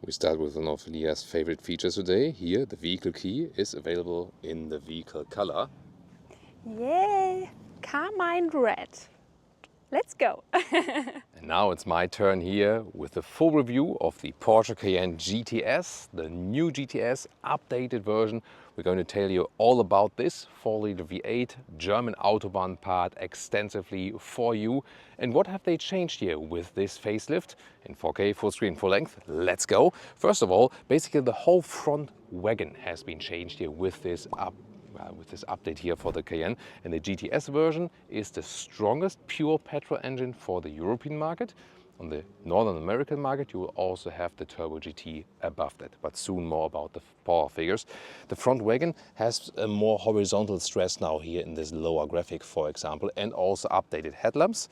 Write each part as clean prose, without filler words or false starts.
We start with one of Leah's favorite features today. Here, the vehicle key is available in the vehicle color. Yay! Carmine red. Let's go! And now it's my turn here with the full review of the Porsche Cayenne GTS, the new GTS updated version. We're going to tell you all about this 4-liter V8 German Autobahn part extensively for you. And what have they changed here with this facelift in 4K, full screen, full length? Let's go. First of all, basically the whole front wagon has been changed here with this update here for the Cayenne. And the GTS version is the strongest pure petrol engine for the European market. On the Northern American market, you will also have the Turbo GT above that, but soon more about the power figures. The front wagon has a more horizontal stress now here in this lower graphic, for example, and also updated headlamps.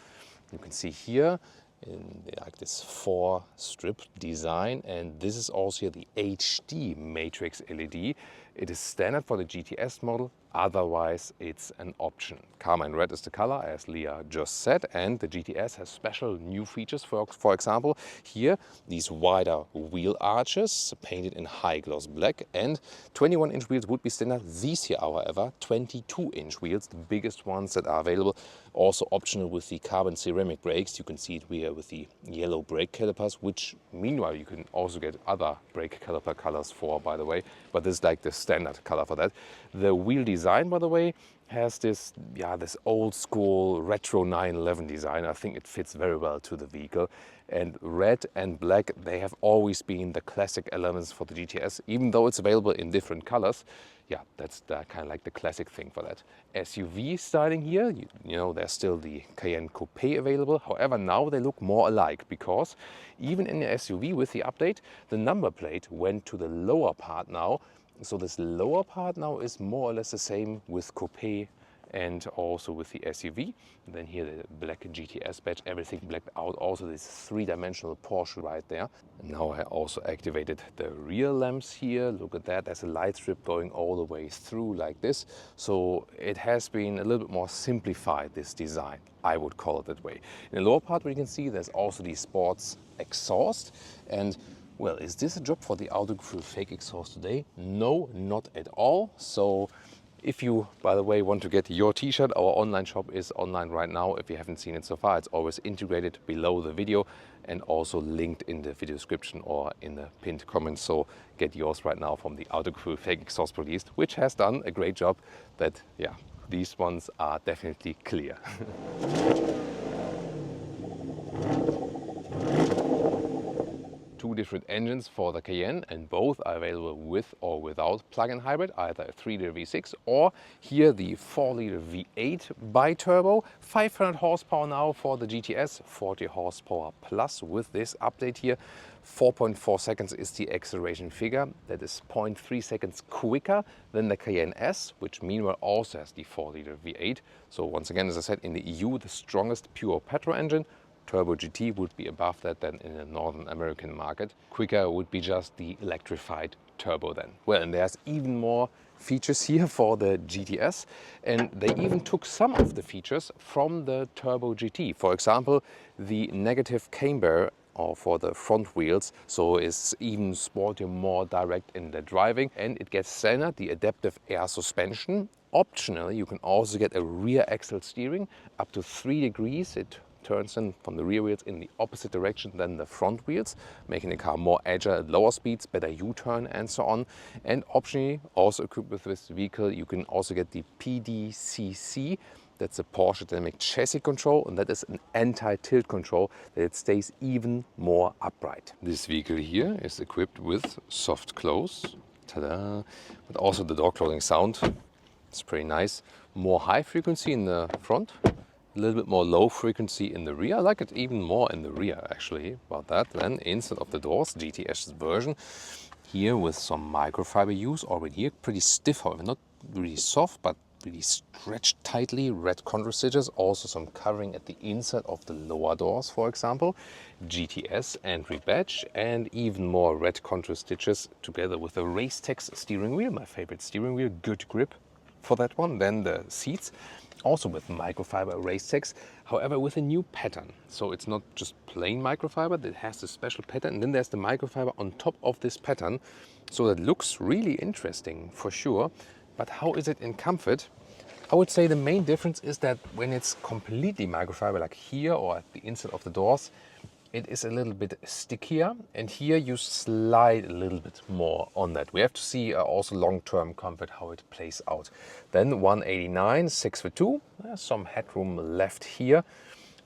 You can see here in like this 4-strip design, and this is also the HD matrix LED. It is standard for the GTS model, otherwise it's an option. Carmine red is the color, as Leah just said, and the GTS has special new features. For example, here these wider wheel arches painted in high gloss black, and 21-inch wheels would be standard. These here, however, 22-inch wheels, the biggest ones that are available, also optional with the carbon ceramic brakes. You can see it here with the yellow brake calipers, which meanwhile you can also get other brake caliper colors for, by the way, but this is like the standard color for that. The wheel design, by the way, has this old school retro 911 design. I think it fits very well to the vehicle. And red and black, they have always been the classic elements for the GTS, even though it's available in different colors. Yeah, that's kind of like the classic thing for that. SUV styling here, you know, there's still the Cayenne Coupe available. However, now they look more alike because even in the SUV with the update, the number plate went to the lower part now. So this lower part now is more or less the same with Coupe and also with the SUV. And then here the black GTS badge, everything blacked out. Also this 3-dimensional Porsche right there. And now I also activated the rear lamps here. Look at that, there's a light strip going all the way through like this. So it has been a little bit more simplified, this design, I would call it that way. In the lower part where you can see there's also the sports exhaust. And well, is this a job for the Autogrill fake exhaust today? No, not at all. So if you, by the way, want to get your t-shirt, our online shop is online right now. If you haven't seen it so far, it's always integrated below the video and also linked in the video description or in the pinned comments. So get yours right now from the Autogrill fake exhaust released, which has done a great job. That, yeah, these ones are definitely clear. Two different engines for the Cayenne, and both are available with or without plug-in hybrid, either a 3-liter V6 or here the 4-liter V8 bi-turbo. 500 horsepower now for the GTS, 40 horsepower plus with this update here. 4.4 seconds is the acceleration figure. That is 0.3 seconds quicker than the Cayenne S, which meanwhile also has the 4-liter V8. So once again, as I said, in the EU, the strongest pure petrol engine. Turbo GT would be above that than in the Northern American market. Quicker would be just the electrified turbo then. Well, and there's even more features here for the GTS, and they even took some of the features from the Turbo GT. For example, the negative camber or for the front wheels, so it's even sportier, more direct in the driving, and it gets standard the adaptive air suspension. Optionally, you can also get a rear axle steering up to 3 degrees. It turns in from the rear wheels in the opposite direction than the front wheels, making the car more agile at lower speeds, better U-turn and so on. And optionally, also equipped with this vehicle, you can also get the PDCC. That's a Porsche Dynamic Chassis Control, and that is an anti-tilt control that it stays even more upright. This vehicle here is equipped with soft close, ta-da, but also the door closing sound. It's pretty nice. More high frequency in the front, a little bit more low frequency in the rear. I like it even more in the rear actually, about that. Then inside of the doors, GTS version, here with some microfiber use already here, pretty stiff, however, not really soft, but really stretched tightly. Red contour stitches, also some covering at the inside of the lower doors, for example. GTS entry badge, and even more red contour stitches together with a Racetex steering wheel, my favorite steering wheel, good grip. for that one. Then the seats, also with microfiber raised text, however with a new pattern. So it's not just plain microfiber, it has a special pattern. And then there's the microfiber on top of this pattern. So that looks really interesting for sure. But how is it in comfort? I would say the main difference is that when it's completely microfiber, like here or at the inside of the doors, it is a little bit stickier, and here you slide a little bit more on that. We have to see also long-term comfort, how it plays out. Then 189, 6'2", some headroom left here.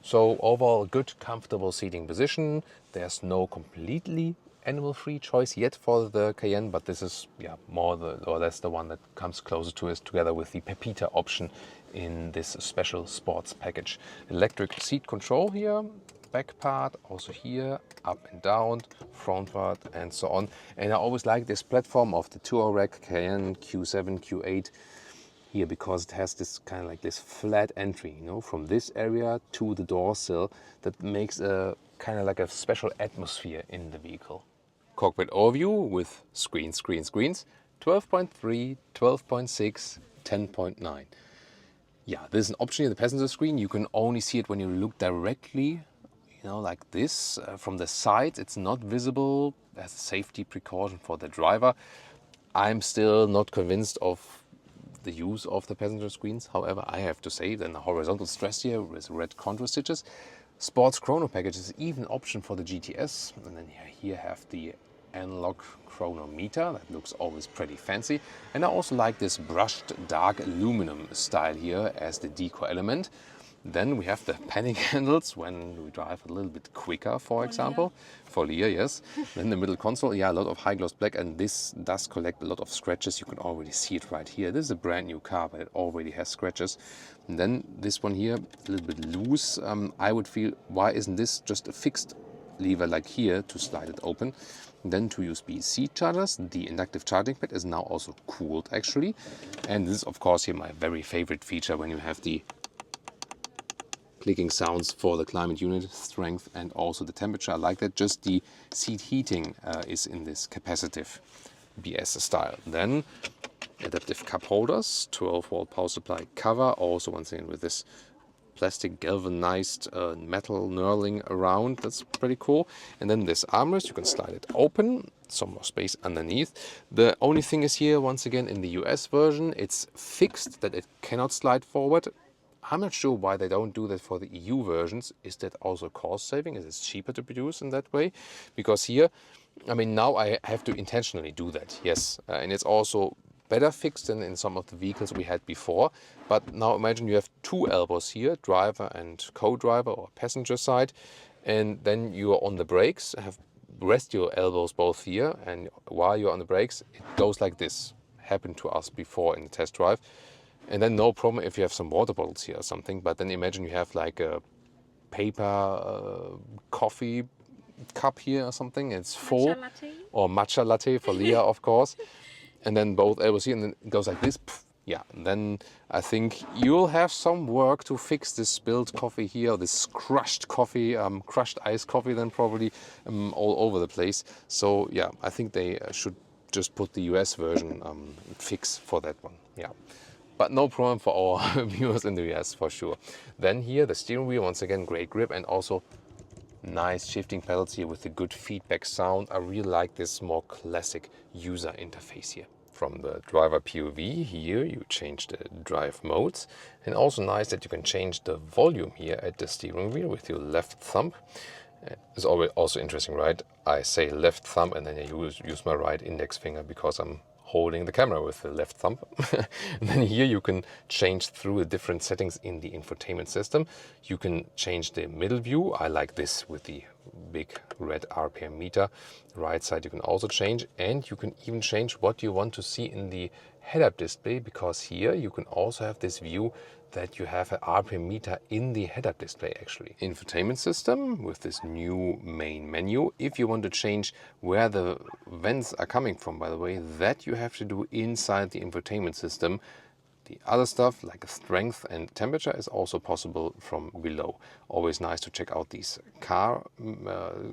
So overall good, comfortable seating position. There's no completely animal-free choice yet for the Cayenne, but this is more or less the one that comes closer to us, together with the Pepita option in this special sports package. Electric seat control here, back part, also here, up and down, frontward, and so on. And I always like this platform of the Touareg Cayenne Q7, Q8 here, because it has this kind of like this flat entry, you know, from this area to the door sill, that makes a kind of like a special atmosphere in the vehicle. Cockpit overview with screens, 12.3, 12.6, 10.9. Yeah, there's an option in the passenger screen. You can only see it when you look directly, you know, like this. From the side, it's not visible as a safety precaution for the driver. I'm still not convinced of the use of the passenger screens. However, I have to say, then the horizontal stress here with red contour stitches. Sports chrono package is even an option for the GTS. And then here have the analog chronometer. That looks always pretty fancy. And I also like this brushed dark aluminum style here as the decor element. Then we have the panic handles when we drive a little bit quicker, for example. For Lear, yes. Then the middle console, a lot of high gloss black, and this does collect a lot of scratches. You can already see it right here. This is a brand new car, but it already has scratches. And then this one here, a little bit loose. I would feel, why isn't this just a fixed lever like here to slide it open? And then 2 USB-C chargers. The inductive charging pad is now also cooled actually. And this is of course here my very favorite feature, when you have the clicking sounds for the climate unit, strength, and also the temperature. I like that. Just the seat heating is in this capacitive BS style. Then adaptive cup holders, 12-volt power supply cover, also once again with this plastic galvanized metal knurling around. That's pretty cool. And then this armrest, you can slide it open, some more space underneath. The only thing is here, once again, in the US version, it's fixed that it cannot slide forward. I'm not sure why they don't do that for the EU versions. Is that also cost saving? Is it cheaper to produce in that way? Because here, I mean, now I have to intentionally do that, yes. And it's also better fixed than in some of the vehicles we had before. But now imagine you have 2 elbows here, driver and co-driver or passenger side. And then you are on the brakes, rest your elbows both here. And while you're on the brakes, it goes like this. Happened to us before in the test drive. And then no problem if you have some water bottles here or something. But then imagine you have like a paper coffee cup here or something. It's full. Matcha latte? Or matcha latte for Leah, of course. And then both elbows here, and then it goes like this. Yeah, and then I think you'll have some work to fix this spilled coffee here, this crushed coffee, crushed iced coffee then probably all over the place. So yeah, I think they should just put the US version fix for that one. Yeah. But no problem for our viewers in the US for sure. Then here the steering wheel, once again great grip, and also nice shifting pedals here with a good feedback sound. I really like this more classic user interface here. From the driver POV here you change the drive modes, and also nice that you can change the volume here at the steering wheel with your left thumb. It's always also interesting, right? I say left thumb and then I use my right index finger because I'm holding the camera with the left thumb. And then here you can change through the different settings in the infotainment system. You can change the middle view. I like this with the big red RPM meter. Right side you can also change, and you can even change what you want to see in the head-up display, because here you can also have this view that you have an RPM meter in the head-up display actually. Infotainment system with this new main menu. If you want to change where the vents are coming from, by the way, that you have to do inside the infotainment system. The other stuff like strength and temperature is also possible from below. Always nice to check out these car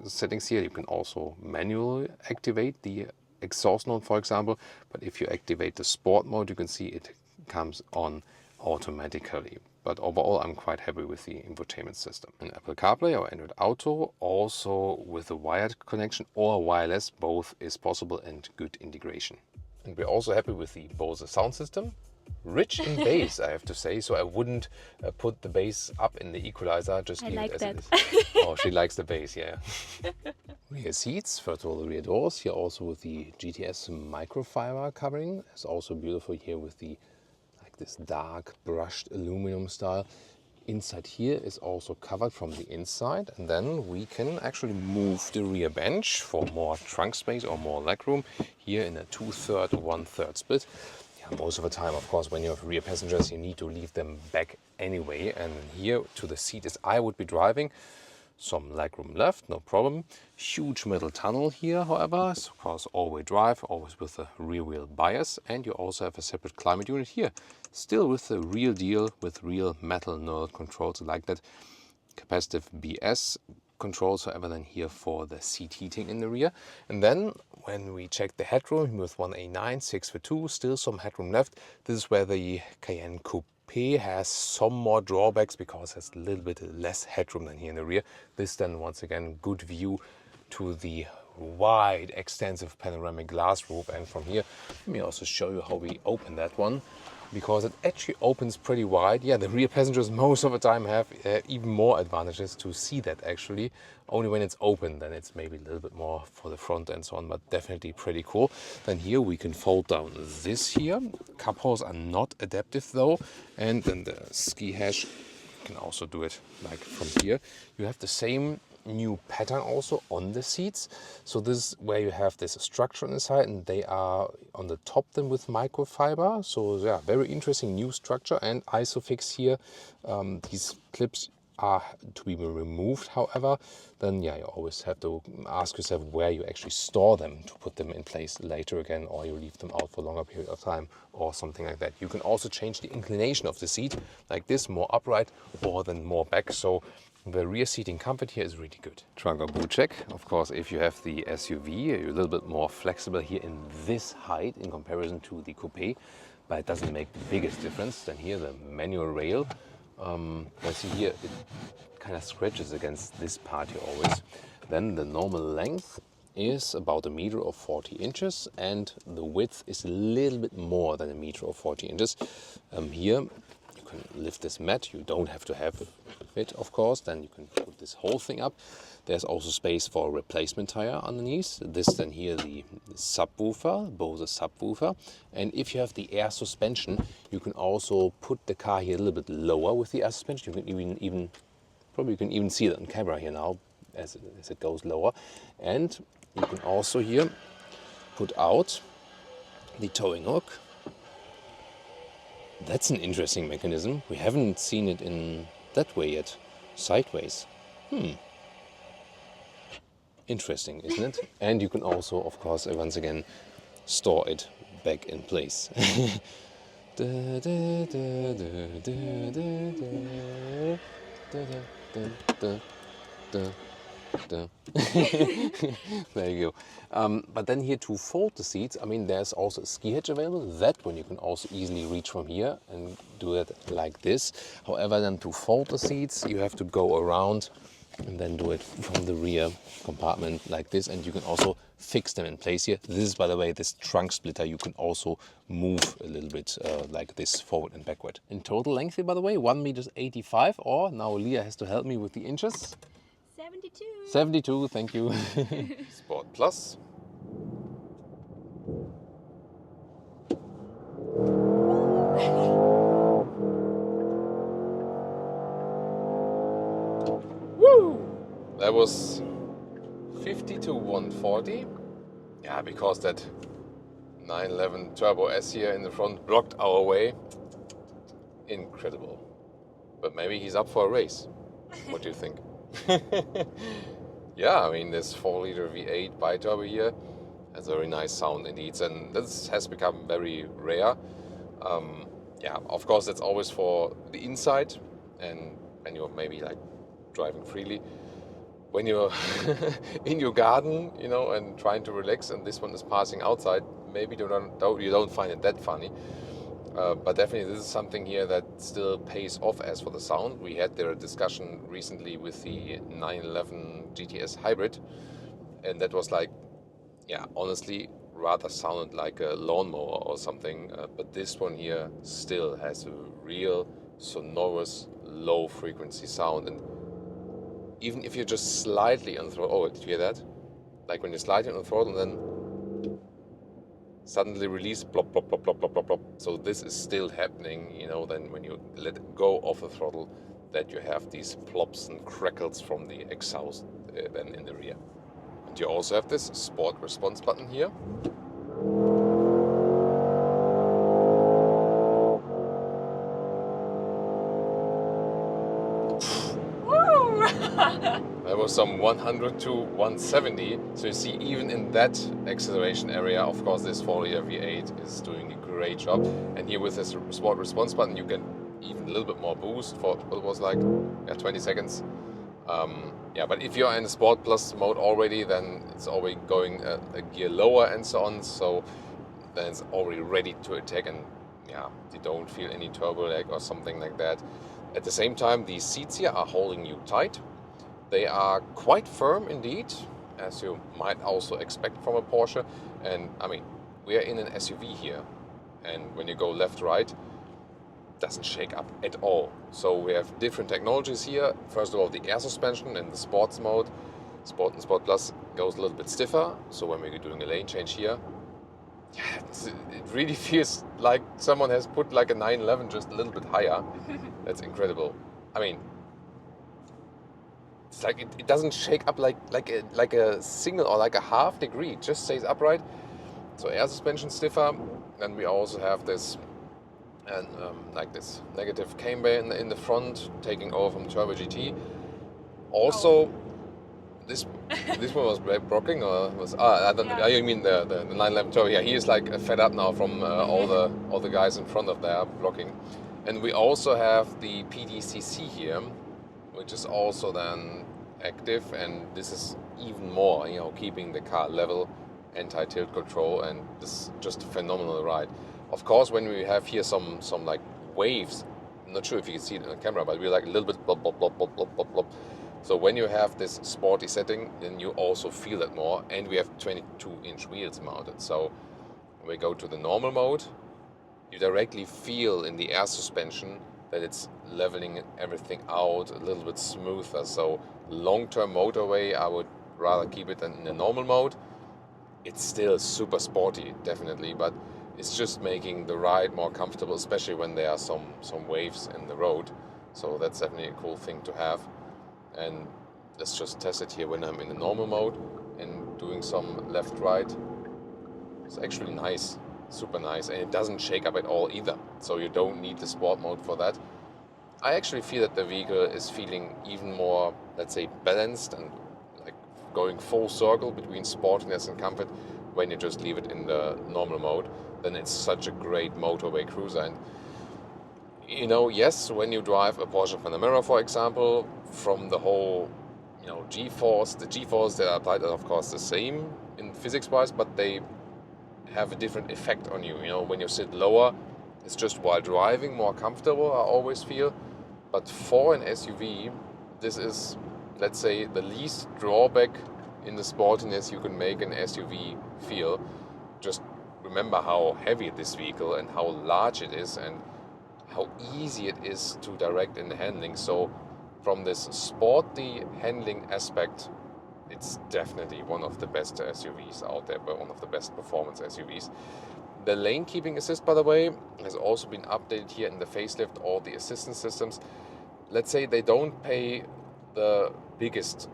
settings here. You can also manually activate the exhaust note, for example, but if you activate the sport mode, you can see it comes on automatically. But overall, I'm quite happy with the infotainment system. And Apple CarPlay or Android Auto, also with a wired connection or wireless, both is possible and good integration. And we're also happy with the Bose sound system. Rich in bass, I have to say, so I wouldn't put the bass up in the equalizer, just leave it as it is. Oh, she likes the bass, yeah. Rear seats, first of all the rear doors, here also with the GTS microfiber covering. It's also beautiful here with the this dark brushed aluminum style. Inside here is also covered from the inside, and then we can actually move the rear bench for more trunk space or more legroom here in a 2/3, 1/3 split. Yeah, most of the time, of course, when you have rear passengers, you need to leave them back anyway. And here to the seat as I would be driving, some legroom left, no problem. Huge middle tunnel here, however, so of course all-wheel drive, always with a rear wheel bias, and you also have a separate climate unit here, still with the real deal, with real metal knurled controls like that. Capacitive BS controls, however, then here for the seat heating in the rear. And then when we check the headroom with 1A9, 6'2", still some headroom left. This is where the Cayenne Coupe has some more drawbacks because it has a little bit less headroom than here in the rear. This then once again good view to the wide extensive panoramic glass roof, and from here let me also show you how we open that one, because it actually opens pretty wide. Yeah, the rear passengers most of the time have even more advantages to see that actually. Only when it's open, then it's maybe a little bit more for the front and so on, but definitely pretty cool. Then here we can fold down this here. Cup holders are not adaptive though. And then the ski hash, you can also do it like from here. You have the same new pattern also on the seats. So this is where you have this structure on the side, and they are on the top then with microfiber. So yeah, very interesting new structure, and ISOFIX here. These clips are to be removed, however. Then yeah, you always have to ask yourself where you actually store them to put them in place later again, or you leave them out for a longer period of time or something like that. You can also change the inclination of the seat like this, more upright or then more back. So the rear seating comfort here is really good. Trunk or boot check. Of course, if you have the SUV, you're a little bit more flexible here in this height in comparison to the coupe, but it doesn't make the biggest difference. Then here, the manual rail. Let's see here, it kind of scratches against this part here always. Then the normal length is about 1.40 meters, and the width is a little bit more than 1.40 meters. Here you can lift this mat. You don't have to have it, of course. Then you can put this whole thing up. There's also space for a replacement tire underneath. This then here the subwoofer, Bose subwoofer. And if you have the air suspension, you can also put the car here a little bit lower with the air suspension. You can even see that on camera here now as it goes lower. And you can also here put out the towing hook. That's an interesting mechanism. We haven't seen it in that way yet, sideways. Interesting, isn't it? And you can also, of course, once again, store it back in place. There you go. But then here to fold the seats, I mean, there's also a ski hitch available. That one you can also easily reach from here and do it like this. However, then to fold the seats, you have to go around and then do it from the rear compartment like this, and you can also fix them in place here. This is, by the way, this trunk splitter. You can also move a little bit like this forward and backward. In total length here, by the way, 1.85 meters, or now Leah has to help me with the inches. 72. 72, thank you. Sport Plus. That was 50 to 140. Yeah, because that 911 Turbo S here in the front blocked our way. Incredible. But maybe he's up for a race. What do you think? Yeah, I mean, this 4-liter V8 bi-turbo here has a very nice sound indeed, and this has become very rare. Yeah, of course, that's always for the inside and when you're maybe like driving freely. When you're in your garden, you know, and trying to relax, and this one is passing outside, maybe you don't find it that funny. But definitely this is something here that still pays off as for the sound. We had their discussion recently with the 911 GTS hybrid, and that was like, yeah, honestly, rather sounded like a lawnmower or something. But this one here still has a real sonorous low frequency sound. And even if you're just slightly on the throttle, oh, did you hear that? Like when you're slightly on the throttle and then suddenly release, plop, plop, plop, plop, plop, plop, plop. So this is still happening, you know, then when you let go of the throttle, that you have these plops and crackles from the exhaust then in the rear. And you also have this sport response button here. That was some 100 to 170. So you see, even in that acceleration area, of course, this 4-liter V8 is doing a great job. And here with this sport response button, you get even a little bit more boost for what was like 20 seconds. Yeah, but if you're in the Sport Plus mode already, then it's already going a gear lower and so on. So then it's already ready to attack, and yeah, you don't feel any turbo lag or something like that. At the same time, these seats here are holding you tight. They are quite firm indeed, as you might also expect from a Porsche. And I mean, we are in an SUV here, and when you go left, right, it doesn't shake up at all. So we have different technologies here. First of all, the air suspension in the sports mode, Sport and Sport Plus, goes a little bit stiffer. So when we're doing a lane change here, yeah, it really feels like someone has put like a 911 just a little bit higher. That's incredible. I mean, it's like it doesn't shake up like a single or like a half degree. It just stays upright. So air suspension stiffer. Then we also have this and like this negative camber in the front, taking over from Turbo GT. Also, this one was blocking, or was I don't. Yeah. You mean the 911 Turbo? Yeah, he is like fed up now from all the guys in front of there blocking. And we also have the PDCC here, which is also then active, and this is even more, you know, keeping the car level, anti-tilt control, and this is just a phenomenal ride. Of course, when we have here some like waves, I'm not sure if you can see it in the camera, but we're like a little bit blop, blop, blop, blop, blop, blop, blop. So when you have this sporty setting, then you also feel it more, and we have 22-inch wheels mounted. So when we go to the normal mode, you directly feel in the air suspension that it's leveling everything out a little bit smoother. So long-term motorway, I would rather keep it in the normal mode. It's still super sporty, definitely, but it's just making the ride more comfortable, especially when there are some waves in the road. So that's definitely a cool thing to have. And let's just test it here when I'm in the normal mode and doing some left-right. It's actually nice. Super nice, and it doesn't shake up at all either, so you don't need the sport mode for that. I actually feel that the vehicle is feeling even more, let's say, balanced and like going full circle between sportiness and comfort when you just leave it in the normal mode. Then it's such a great motorway cruiser. And you know, yes, when you drive a Porsche Panamera, for example, from the whole, you know, G-force, the G-force that are applied are of course the same in physics-wise, but they have a different effect on you. You know, when you sit lower, it's just while driving more comfortable, I always feel. But for an SUV, this is, let's say, the least drawback in the sportiness you can make an SUV feel. Just remember how heavy this vehicle and how large it is and how easy it is to direct in the handling. So from this sporty handling aspect, it's definitely one of the best SUVs out there, but one of the best performance SUVs. The lane keeping assist, by the way, has also been updated here in the facelift, all the assistance systems. Let's say they don't pay the biggest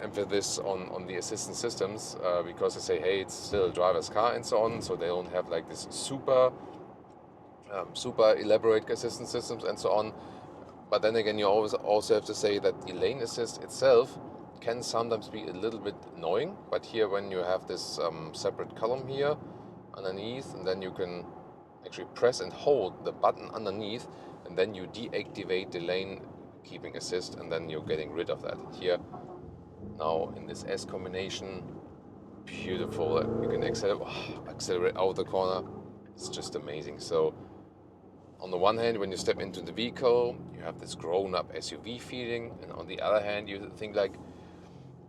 emphasis on the assistance systems because they say, hey, it's still a driver's car and so on, so they don't have like this super elaborate assistance systems and so on. But then again, you always also have to say that the lane assist itself can sometimes be a little bit annoying. But here, when you have this separate column here underneath, and then you can actually press and hold the button underneath, and then you deactivate the lane keeping assist, and then you're getting rid of that. Here, now in this S combination, beautiful. You can accelerate out of the corner. It's just amazing. So on the one hand, when you step into the vehicle, you have this grown-up SUV feeling, and on the other hand, you think like,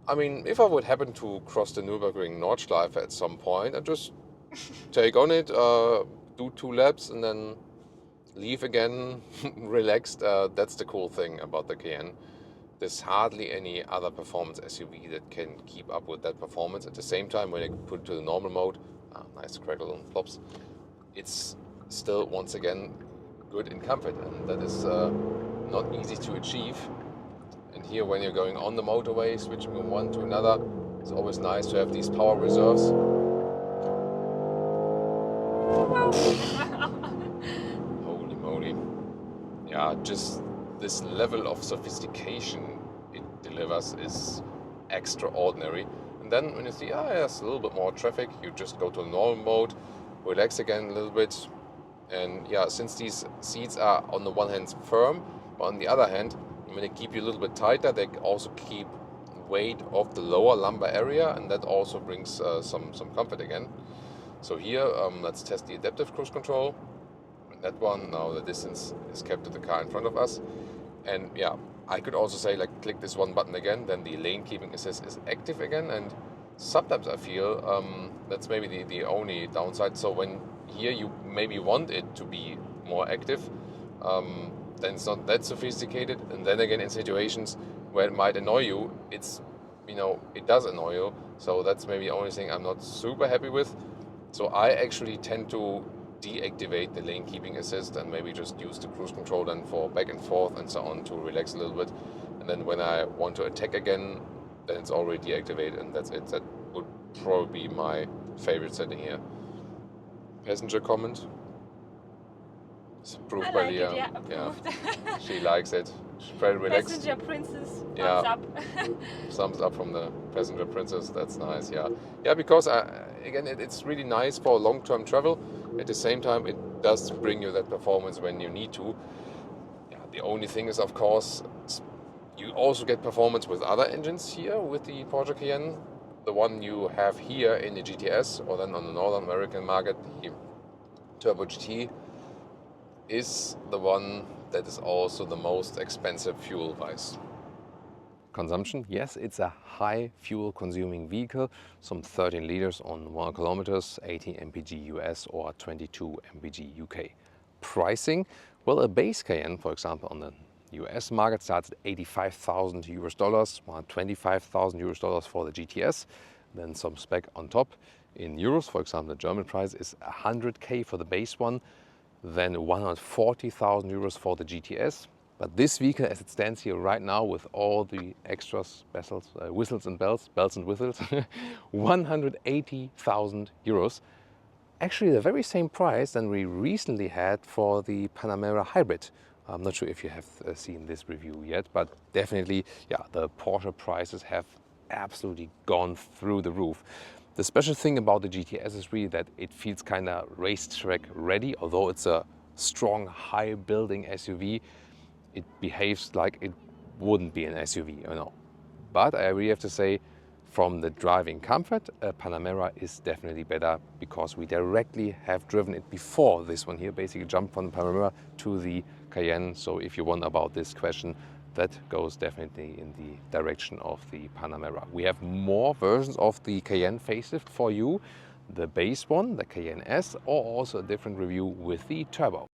I mean, if I would happen to cross the Nürburgring Nordschleife at some point, I'd just take on it, do 2 laps, and then leave again, relaxed. That's the cool thing about the Cayenne. There's hardly any other performance SUV that can keep up with that performance. At the same time, when you put it to the normal mode, nice crackle and flops, it's still, once again, good in comfort, and that is not easy to achieve. And here, when you're going on the motorway, switching from one to another, it's always nice to have these power reserves. Holy moly. Yeah, just this level of sophistication it delivers is extraordinary. And then when you see, there's a little bit more traffic, you just go to normal mode, relax again a little bit. And yeah, since these seats are on the one hand firm, but on the other hand, when they keep you a little bit tighter, they also keep weight of the lower lumbar area, and that also brings some comfort again. So here, let's test the adaptive cruise control. And that one, now the distance is kept to the car in front of us. And yeah, I could also say, like, click this one button again, then the lane keeping assist is active again. And sometimes I feel that's maybe the only downside. So when here you maybe want it to be more active, then it's not that sophisticated. And then again, in situations where it might annoy you, it's, it does annoy you. So that's maybe the only thing I'm not super happy with. So I actually tend to deactivate the lane keeping assist and maybe just use the cruise control then for back and forth and so on to relax a little bit. And then when I want to attack again, then it's already deactivated, and that's it. That would probably be my favorite setting here. Passenger comment? It's approved by Leah. Yeah, approved. Yeah. She likes it. She's very relaxed. Passenger princess, yeah. thumbs up. Thumbs up from the passenger princess. That's nice. Yeah, yeah. Because again, it's really nice for long-term travel. At the same time, it does bring you that performance when you need to. Yeah. The only thing is, of course, you also get performance with other engines here with the Porsche Cayenne. The one you have here in the GTS, or then on the Northern American market, the Turbo GT, is the one that is also the most expensive fuel-wise. Consumption, yes, it's a high fuel consuming vehicle, some 13 liters on 1 kilometers, 18 mpg US or 22 mpg UK. Pricing, well, a base Cayenne, for example, on the US market starts at $85,000, $125,000 US for the GTS, then some spec on top. In euros, for example, the German price is 100k for the base one, then 140,000 euros for the GTS. But this vehicle, as it stands here right now with all the extras, whistles and bells and whistles, 180,000 euros. Actually the very same price than we recently had for the Panamera Hybrid. I'm not sure if you have seen this review yet, but definitely, yeah, the Porsche prices have absolutely gone through the roof. The special thing about the GTS is really that it feels kind of racetrack ready. Although it's a strong, high building SUV, it behaves like it wouldn't be an SUV, But I really have to say, from the driving comfort, Panamera is definitely better, because we directly have driven it before this one here, basically jumped from the Panamera to the Cayenne. So if you wonder about this question, that goes definitely in the direction of the Panamera. We have more versions of the Cayenne facelift for you, the base one, the Cayenne S, or also a different review with the turbo.